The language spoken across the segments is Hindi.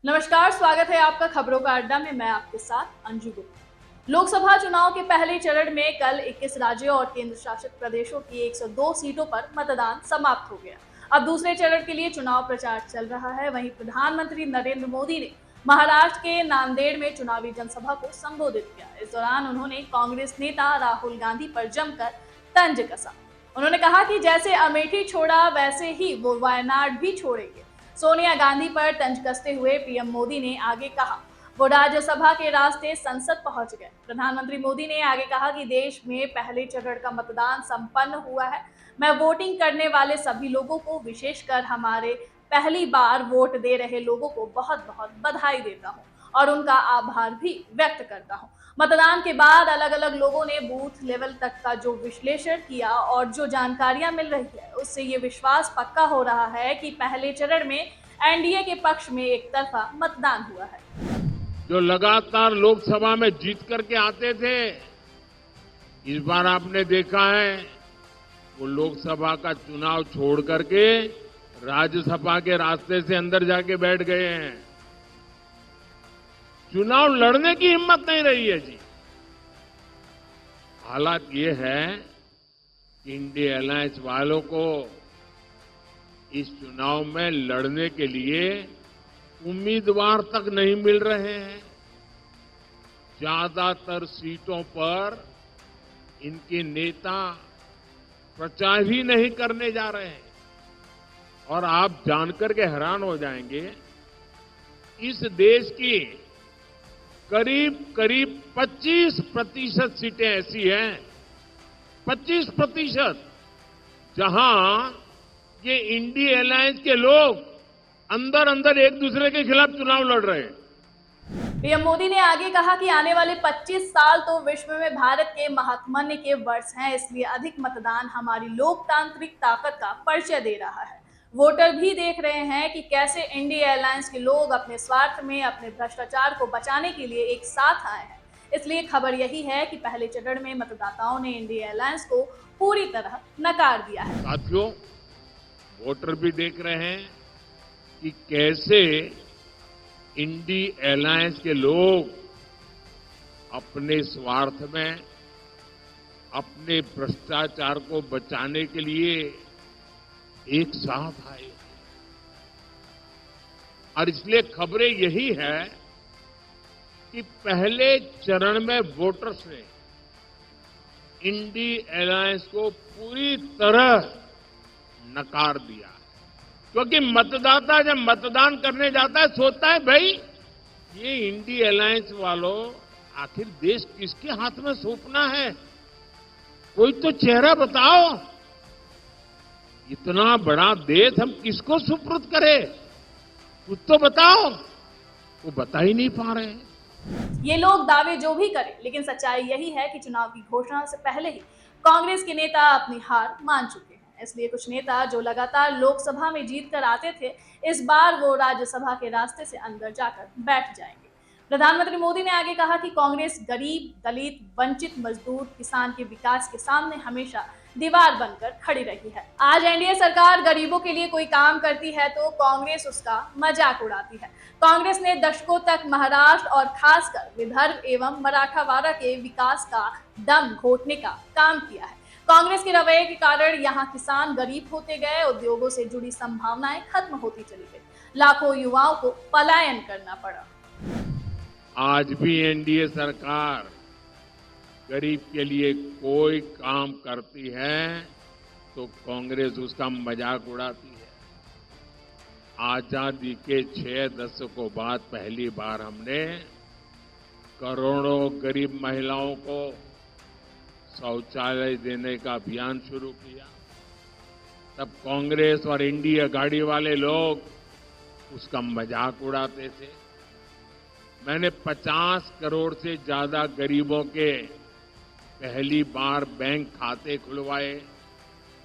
नमस्कार, स्वागत है आपका खबरों का अड्डा में। मैं आपके साथ अंजू गुप्ता। लोकसभा चुनाव के पहले चरण में कल 21 राज्यों और केंद्र शासित प्रदेशों की 102 सीटों पर मतदान समाप्त हो गया। अब दूसरे चरण के लिए चुनाव प्रचार चल रहा है। वहीं प्रधानमंत्री नरेंद्र मोदी ने महाराष्ट्र के नांदेड़ में चुनावी जनसभा को संबोधित किया। इस दौरान उन्होंने कांग्रेस नेता राहुल गांधी पर जमकर तंज कसा। उन्होंने कहा कि जैसे अमेठी छोड़ा वैसे ही वो वायनाड भी छोड़ेंगे। सोनिया गांधी पर तंज कसते हुए पीएम मोदी ने आगे कहा, वो राज्यसभा के रास्ते संसद पहुंच गए। प्रधानमंत्री मोदी ने आगे कहा कि देश में पहले चरण का मतदान संपन्न हुआ है। मैं वोटिंग करने वाले सभी लोगों को, विशेषकर हमारे पहली बार वोट दे रहे लोगों को बहुत बहुत बधाई देता हूं और उनका आभार भी व्यक्त करता हूं। मतदान के बाद अलग अलग लोगों ने बूथ लेवल तक का जो विश्लेषण किया और जो जानकारियां मिल रही है, उससे ये विश्वास पक्का हो रहा है कि पहले चरण में एनडीए के पक्ष में एक तरफा मतदान हुआ है। जो लगातार लोकसभा में जीत करके आते थे, इस बार आपने देखा है वो लोकसभा का चुनाव छोड़ करके राज्यसभा के रास्ते से अंदर जाके बैठ गए हैं। चुनाव लड़ने की हिम्मत नहीं रही है जी। हालात ये है कि इंडिया अलायंस वालों को इस चुनाव में लड़ने के लिए उम्मीदवार तक नहीं मिल रहे हैं। ज्यादातर सीटों पर इनके नेता प्रचार ही नहीं करने जा रहे हैं। और आप जानकर के हैरान हो जाएंगे, इस देश की करीब 25% सीटें ऐसी हैं, 25%, जहां ये इंडिया अलायंस के लोग अंदर अंदर एक दूसरे के खिलाफ चुनाव लड़ रहे हैं। पीएम मोदी ने आगे कहा कि आने वाले 25 साल तो विश्व में भारत के महात्म्य के वर्ष हैं, इसलिए अधिक मतदान हमारी लोकतांत्रिक ताकत का परिचय दे रहा है। वोटर भी देख रहे हैं कि कैसे इंडिया अलायंस के लोग अपने स्वार्थ में अपने भ्रष्टाचार को बचाने के लिए एक साथ आए हैं। इसलिए खबर यही है कि पहले चरण में मतदाताओं ने इंडिया अलायंस को पूरी तरह नकार दिया है। साथियों, वोटर भी देख रहे हैं कि कैसे इंडिया अलायंस के लोग अपने स्वार्थ में, अपने भ्रष्टाचार को बचाने के लिए एक साथ आए। और इसलिए खबरें यही है कि पहले चरण में वोटर्स ने इंडिया अलायंस को पूरी तरह नकार दिया। क्योंकि मतदाता जब मतदान करने जाता है, सोचता है भाई ये इंडिया अलायंस वालों आखिर देश किसके हाथ में सौंपना है, कोई तो चेहरा बताओ। इतना बड़ा देश हम किसको सुपुर्द करें, कुछ तो बताओ। वो बता ही नहीं पा रहे हैं। ये लोग दावे जो भी करें, लेकिन सच्चाई यही है कि चुनाव की घोषणा से पहले ही कांग्रेस के नेता अपनी हार मान चुके हैं। इसलिए कुछ नेता जो लगातार लोकसभा में जीत कर आते थे, इस बार वो राज्यसभा के रास्ते से अंदर जाकर बैठ जाएंगे। प्रधानमंत्री मोदी ने आगे कहा कि कांग्रेस गरीब, दलित, वंचित, मजदूर, किसान के विकास के सामने हमेशा दीवार बनकर खड़ी रही है। आज एनडीए सरकार गरीबों के लिए कोई काम करती है तो कांग्रेस उसका मजाक उड़ाती है। कांग्रेस ने दशकों तक महाराष्ट्र और खासकर विदर्भ एवं मराठावाड़ा के विकास का दम घोटने का काम किया है। कांग्रेस के रवैये के कारण यहाँ किसान गरीब होते गए, उद्योगों से जुड़ी संभावनाएं खत्म होती चली गई, लाखों युवाओं को पलायन करना पड़ा। आज भी एनडीए सरकार गरीब के लिए कोई काम करती है तो कांग्रेस उसका मजाक उड़ाती है। आजादी के 6 दशकों बाद पहली बार हमने करोड़ों गरीब महिलाओं को शौचालय देने का अभियान शुरू किया। तब कांग्रेस और इंडिया गाड़ी वाले लोग उसका मजाक उड़ाते थे। मैंने 50 करोड़ से ज्यादा गरीबों के पहली बार बैंक खाते खुलवाए।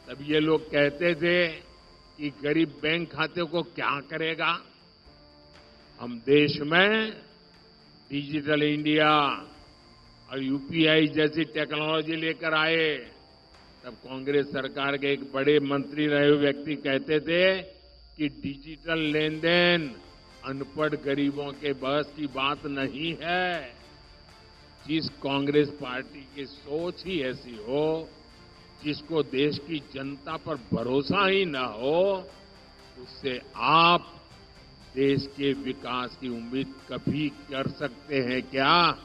तब ये लोग कहते थे कि गरीब बैंक खाते को क्या करेगा। हम देश में डिजिटल इंडिया और यूपीआई जैसी टेक्नोलॉजी लेकर आए। तब कांग्रेस सरकार के एक बड़े मंत्री रहे हुए व्यक्ति कहते थे कि डिजिटल लेन देन अनपढ़ गरीबों के बस की बात नहीं है। जिस कांग्रेस पार्टी की सोच ही ऐसी हो, जिसको देश की जनता पर भरोसा ही न हो, उससे आप देश के विकास की उम्मीद कभी कर सकते हैं क्या?